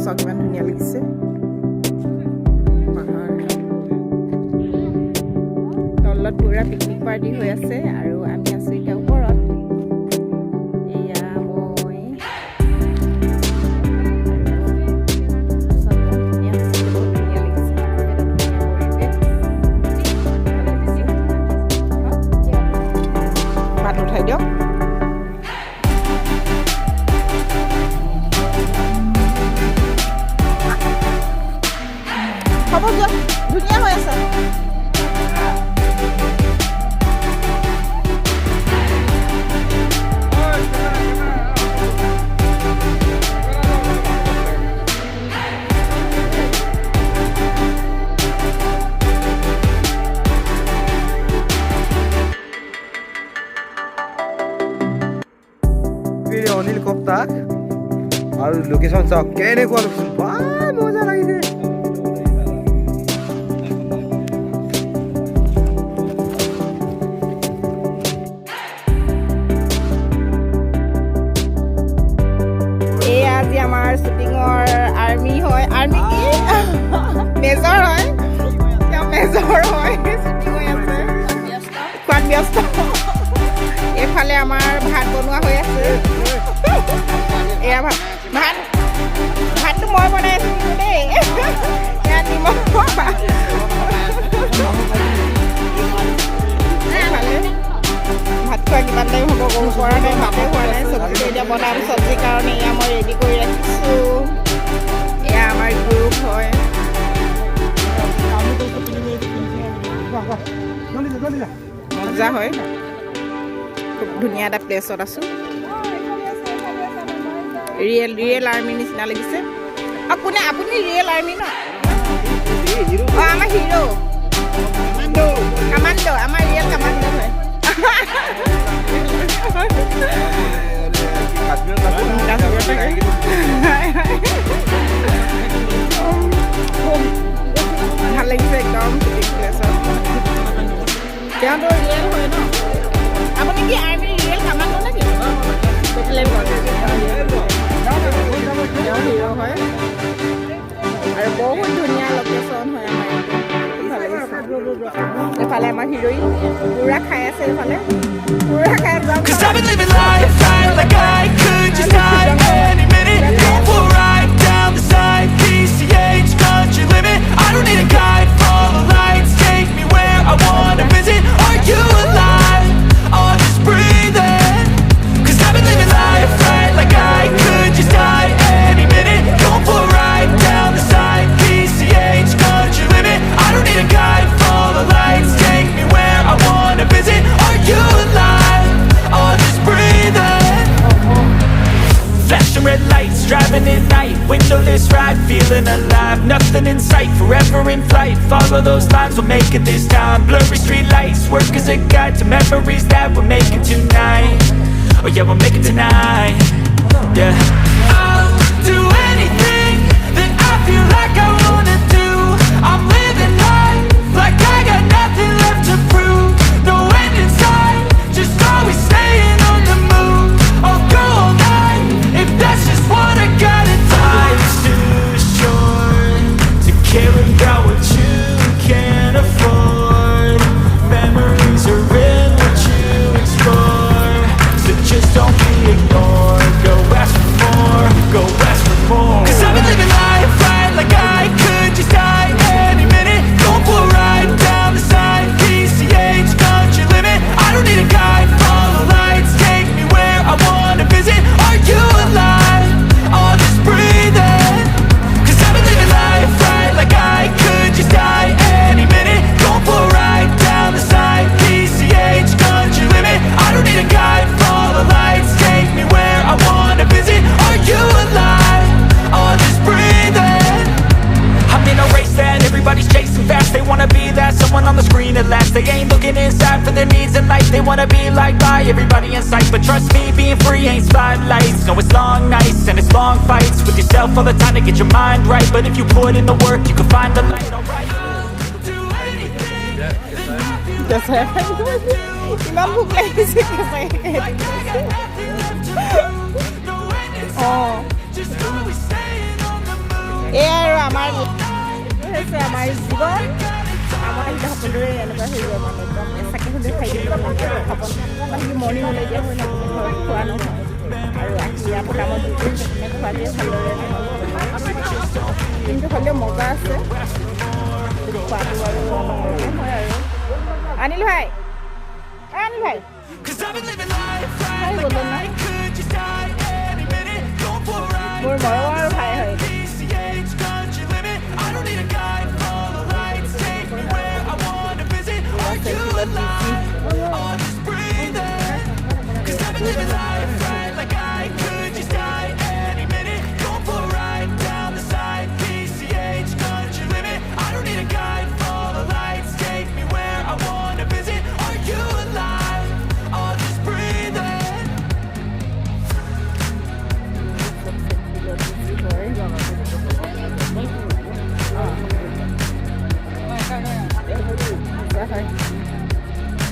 চাওক ইমান ধুনীয়া লাগিছে পাহাৰ তলত পুৰা পিকনিক পাৰ্টি হৈ আছে আৰু আমি আছো এতিয়া ওপৰত এয়া মই ভাত উঠাই দিয়ক হ'ব দিয়ক ধুনীয়া হৈ আছে অনিল কপ্তাক আৰু লোকেশ্যন চাওক কেনেকুৱা লোকেশ্যন মজা লাগিছে এই আজি আমাৰ শ্বুটিঙৰ আৰ্মি হয় আৰ্মি কি মেজৰ হয় তেওঁ মেজৰ হয় শ্বুটিং হৈ আছে খোৱাত ব্যস্ত এইফালে আমাৰ ভাত বনোৱা হৈ আছে এয়া ভাতটো মই বনাই আছো কিন্তু দেই এয়া নিমখ ভাত খোৱা কিমান টাইম হ'ব ক'ব পৰা নাই ভাতে খোৱা নাই চব্জিটো এতিয়া বনাম চব্জিৰ কাৰণে এয়া মই ৰেডি কৰি ৰাখিছোঁ এয়া আমাৰ গ্ৰুপ হয় মজা হয় খুব ধুনীয়া এটা প্লেচত আছোঁ ৰিয়েল আৰ্মি নিচিনা লাগিছে আপুনি ৰিয়েল আৰ্মি ন আমাৰ হিৰো কামাণ্ডো আমাৰ ৰিয়েল কামাণ্ডো হয় ভাল লাগিছে একদম প্লেচত তেওঁতো ৰিয়েল হয় ন আপুনি কি আৰ্মি ৰিয়েল কামাণ্ডো নেকি তেওঁ হিৰো হয় আৰু বহুত ধুনীয়া লোকেশ্যন হয় আমাৰ ভাল লাগিছে এফালে আমাৰ হিৰ'ইন পুৰা খাই আছে এইফালে পুৰা খাই driving at night, windowless ride, feeling alive. Nothing in sight, forever in flight. Follow those lines, we'll make it this time. Blurry street lights, work as a guide to memories that we're making tonight. Oh yeah, we'll make it tonight. Yeah. I'll do anything that I feel like I wanna do. I'm living life like I got nothing left to prove. No end in sight, just always staying on the move. I'll go all night if that's just what I gotta do. Life's too short to care about what you can't afford. Memories are in what you explore, so just don't be ignored. Go ask for more, go ask for more. 'Cause I've been living life right like I could just die any minute. Going for a ride down the side, PCH, country limit. I don't need a guide, follow lights, take me where I wanna visit. Are you alive? Or just breathing? 'Cause I've been living life right like I could just die any minute. Going for a ride down the side, PCH, country limit. I don't need a guide, follow lights, take me where I wanna visit. Are you alive? Or just breathing? I'm in a race that everybody's chasing fast. They wanna be that someone on the screen at last. They ain't looking inside for their needs in life. They wanna be like by everybody in sight. But trust me, being free ain't spotlights. No, it's long nights and it's long fights with yourself all the time to get your mind right. But if you put in the work, you can find the light. Alright, do anything. Just ইমান ভোক লাগিছে অঁ এই আৰু আমাৰ হৈছে আমাৰ জীৱন আমাৰ এতিয়া সকলোৰে এনেকুৱা হৈ যায় মানে একদম চাকি খুলি খাই দিব খাব বাকী মৰ্ণিং ওলাই দিয়া হয় নতুন ঘৰত খোৱা নহয় আৰু আহি ইয়াত কামত খোৱাটোৱে ভালদৰে কিন্তু হ'লেও মজা আছে খোৱাটো আৰু হয় আৰু আনিলোঁ ভাই আনিলোঁ ভাই গ'লো নাই মোৰ মৰমৰ ভাই হয়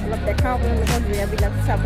অলপ দেখাওঁ আপোনালোকক জেগাবিলাক চাব